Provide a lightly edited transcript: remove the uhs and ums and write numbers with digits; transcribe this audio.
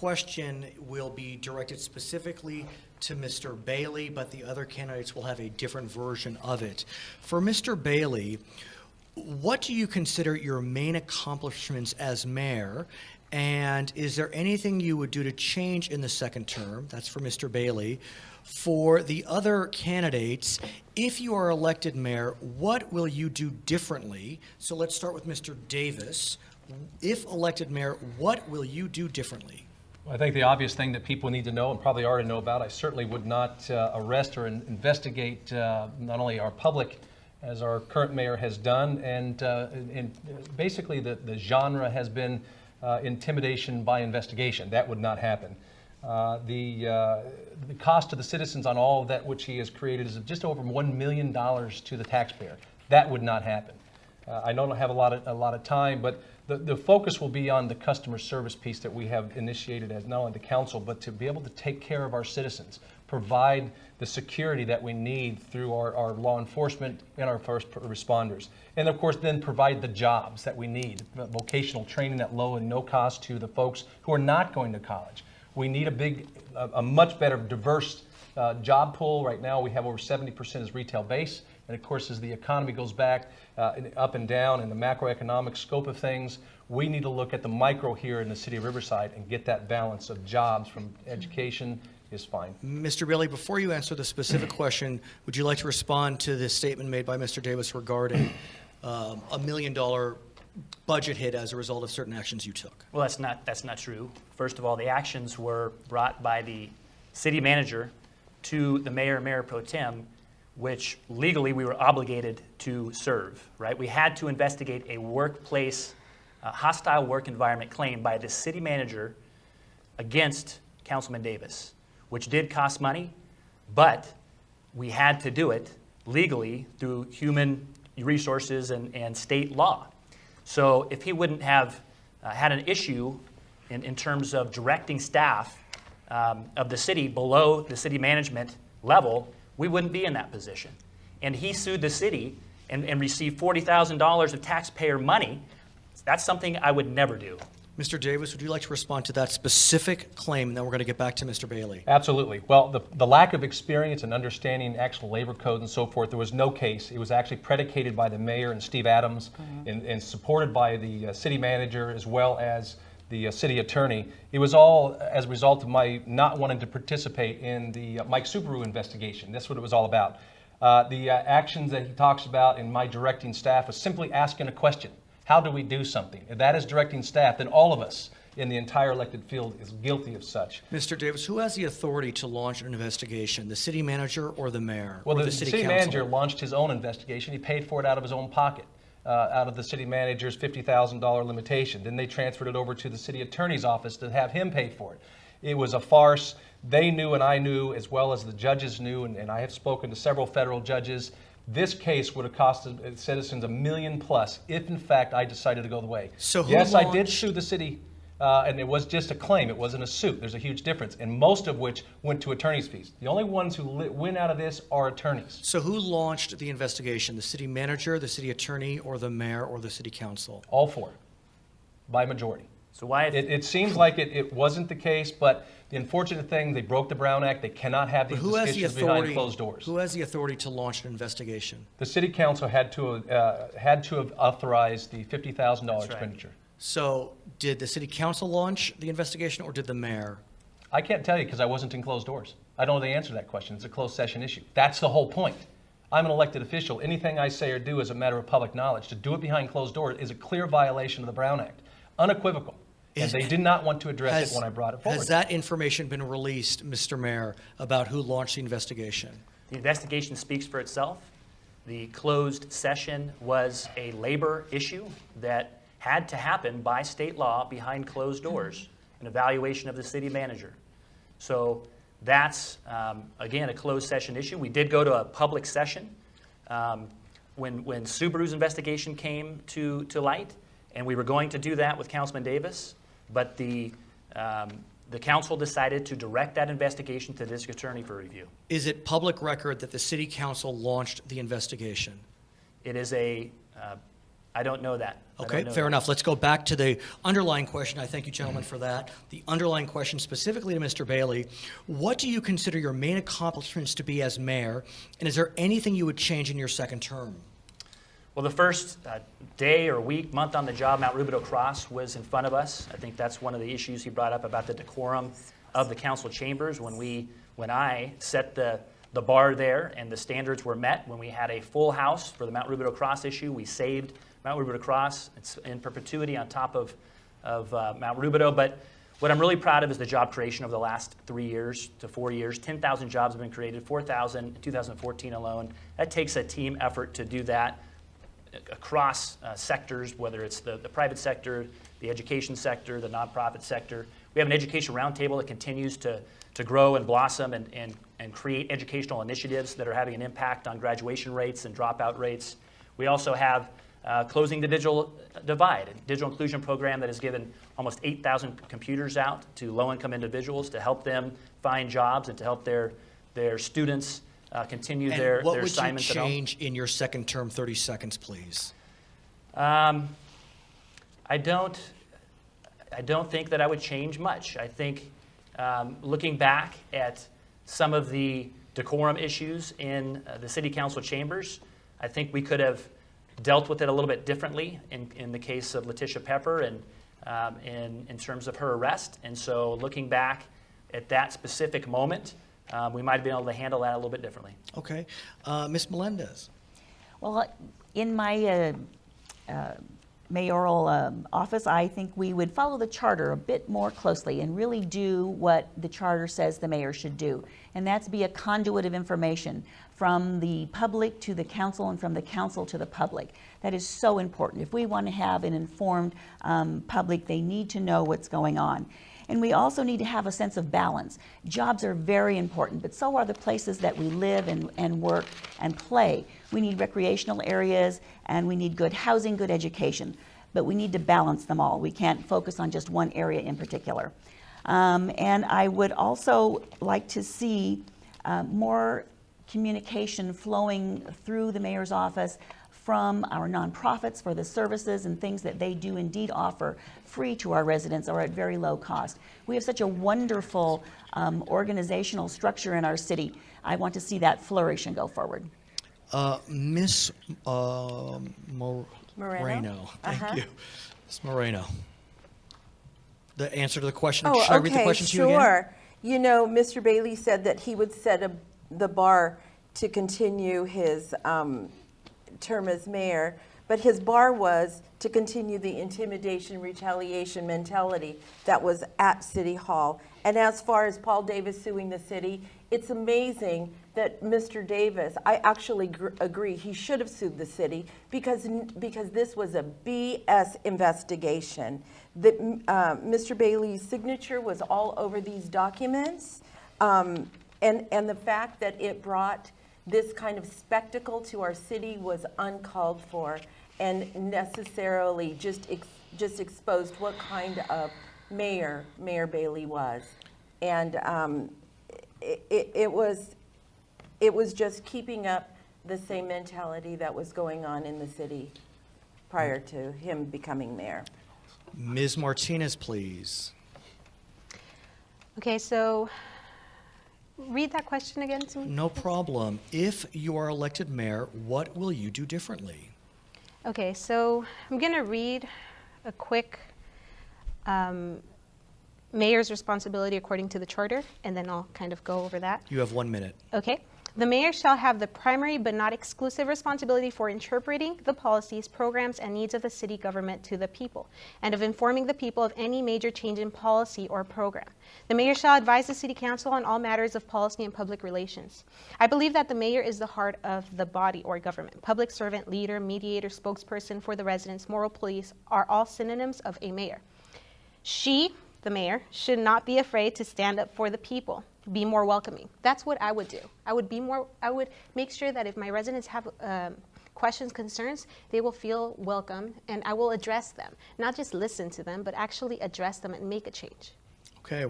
question will be directed specifically to Mr. Bailey, but the other candidates will have a different version of it. For Mr. Bailey, what do you consider your main accomplishments as mayor? And is there anything you would do to change in the second term? That's for Mr. Bailey. For the other candidates, if you are elected mayor, what will you do differently? So let's start with Mr. Davis. If elected mayor, what will you do differently? Well, I think the obvious thing that people need to know, and probably already know about, I certainly would not arrest or investigate not only our public, as our current mayor has done, and basically the genre has been intimidation by investigation. That would not happen. The cost to the citizens on all of that which he has created is just over $1 million to the taxpayer. That would not happen. I don't have a lot of time, but the focus will be on the customer service piece that we have initiated as not only the council, but to be able to take care of our citizens, provide the security that we need through our law enforcement and our first responders. And of course, then provide the jobs that we need, vocational training at low and no cost to the folks who are not going to college. We need a much better diverse job pool. Right now we have over 70% is retail base. And of course, as the economy goes back up and down in the macroeconomic scope of things, we need to look at the micro here in the city of Riverside and get that balance of jobs from education is fine. Mr. Bailey, before you answer the specific question, would you like to respond to this statement made by Mr. Davis regarding $1 million budget hit as a result of certain actions you took? Well, that's not true. First of all, the actions were brought by the city manager to the mayor and mayor pro tem, which legally we were obligated to serve, right? We had to investigate a workplace, hostile work environment claim by the city manager against Councilman Davis, which did cost money, but we had to do it legally through human resources and state law. So if he wouldn't have had an issue in terms of directing staff of the city below the city management level, we wouldn't be in that position. And he sued the city and received $40,000 of taxpayer money. That's something I would never do. Mr. Davis, would you like to respond to that specific claim, and then we're going to get back to Mr. Bailey? Absolutely. Well, the lack of experience and understanding actual labor code and so forth, there was no case. It was actually predicated by the mayor and Steve Adams and supported by the city manager as well as the city attorney. It was all as a result of my not wanting to participate in the Mike Soubirous investigation. That's what it was all about. The actions that he talks about in my directing staff was simply asking a question. How do we do something? If that is directing staff, then all of us in the entire elected field is guilty of such. Mr. Davis, who has the authority to launch an investigation, the city manager or the mayor? Well, or the city city council? manager launched his own investigation. He paid for it out of his own pocket, out of the city manager's $50,000 limitation. Then they transferred it over to the city attorney's office to have him pay for it. It was a farce. They knew and I knew, as well as the judges knew, and I have spoken to several federal judges. This case would have cost citizens $1 million plus if, in fact, I decided to go the way. So yes, I did sue the city, and it was just a claim. It wasn't a suit. There's a huge difference, and most of which went to attorney's fees. The only ones who win out of this are attorneys. So who launched the investigation, the city manager, the city attorney, or the mayor, or the city council? All four, by majority. So why? It seems like it wasn't the case, but the unfortunate thing, they broke the Brown Act. They cannot have these discussions behind closed doors. Who has the authority to launch an investigation? The city council had to have authorized the $50,000 expenditure. Right. So did the city council launch the investigation, or did the mayor? I can't tell you because I wasn't in closed doors. I don't know the answer to that question. It's a closed session issue. That's the whole point. I'm an elected official. Anything I say or do is a matter of public knowledge. To do it behind closed doors is a clear violation of the Brown Act. Unequivocal. And they did not want to address it when I brought it forward. Has that information been released, Mr. Mayor, about who launched the investigation? The investigation speaks for itself. The closed session was a labor issue that had to happen by state law behind closed doors, an evaluation of the city manager. So that's, again, a closed session issue. We did go to a public session when Soubirous' investigation came to light, and we were going to do that with Councilman Davis, but the council decided to direct that investigation to the district attorney for review. Is it public record that the city council launched the investigation? It is a I don't know that. I Okay, don't know fair that. enough. Let's go back to the underlying question. I thank you, gentlemen, for that. The underlying question specifically to Mr. Bailey, what do you consider your main accomplishments to be as mayor, and is there anything you would change in your second term? Well, the first day or week, month on the job, Mount Rubidoux Cross was in front of us. I think that's one of the issues he brought up about the decorum of the council chambers. When I set the bar there and the standards were met, when we had a full house for the Mount Rubidoux Cross issue, we saved Mount Rubidoux Cross. It's in perpetuity on top of Mount Rubidoux. But what I'm really proud of is the job creation over the last 3 years to 4 years. 10,000 jobs have been created, 4,000 in 2014 alone. That takes a team effort to do that across sectors, whether it's the private sector, the education sector, the nonprofit sector. We have an education roundtable that continues to grow and blossom and create educational initiatives that are having an impact on graduation rates and dropout rates. We also have Closing the Digital Divide, a digital inclusion program that has given almost 8,000 computers out to low-income individuals to help them find jobs and to help their students continue And their what would you assignments at home. change in your second term? 30 seconds, please. I don't think that I would change much. I think looking back at some of the decorum issues in the city council chambers, I think we could have dealt with it a little bit differently in the case of Letitia Pepper and in terms of her arrest. And so looking back at that specific moment, we might have been able to handle that a little bit differently. Okay. Ms. Melendez. Well, in my mayoral office, I think we would follow the charter a bit more closely and really do what the charter says the mayor should do, and that's be a conduit of information from the public to the council and from the council to the public. That is so important. If we want to have an informed public, they need to know what's going on. And we also need to have a sense of balance. Jobs are very important, but so are the places that we live and work and play. We need recreational areas, and we need good housing, good education. But we need to balance them all. We can't focus on just one area in particular. And I would also like to see more communication flowing through the mayor's office from our nonprofits for the services and things that they do indeed offer free to our residents or at very low cost. We have such a wonderful organizational structure in our city. I want to see that flourish and go forward. Ms. Moreno. Thank you. Ms. Moreno. The answer to the question. Oh, Should I read the okay, question to you again? sure. You know, Mr. Bailey said that he would set the bar to continue his term as mayor, but his bar was to continue the intimidation, retaliation mentality that was at City Hall. And as far as Paul Davis suing the city, it's amazing that Mr. Davis, I actually agree, he should have sued the city because this was a BS investigation. Mr. Bailey's signature was all over these documents, and the fact that it brought this kind of spectacle to our city was uncalled for and necessarily just exposed what kind of Mayor Bailey was. And it was just keeping up the same mentality that was going on in the city prior to him becoming mayor. Ms. Martinez, please. Okay, so read that question again to me. No problem. If you are elected mayor, what will you do differently? Okay, so I'm going to read a quick mayor's responsibility according to the charter, and then I'll kind of go over that. You have 1 minute. Okay. The mayor shall have the primary but not exclusive responsibility for interpreting the policies, programs, and needs of the city government to the people, and of informing the people of any major change in policy or program. The mayor shall advise the city council on all matters of policy and public relations. I believe that the mayor is the heart of the body or government. Public servant, leader, mediator, spokesperson for the residents, moral police are all synonyms of a mayor. She, the mayor, should not be afraid to stand up for the people. Be more welcoming. That's what I would do. I would make sure that if my residents have questions, concerns, they will feel welcome, and I will address them. Not just listen to them, but actually address them and make a change. Okay.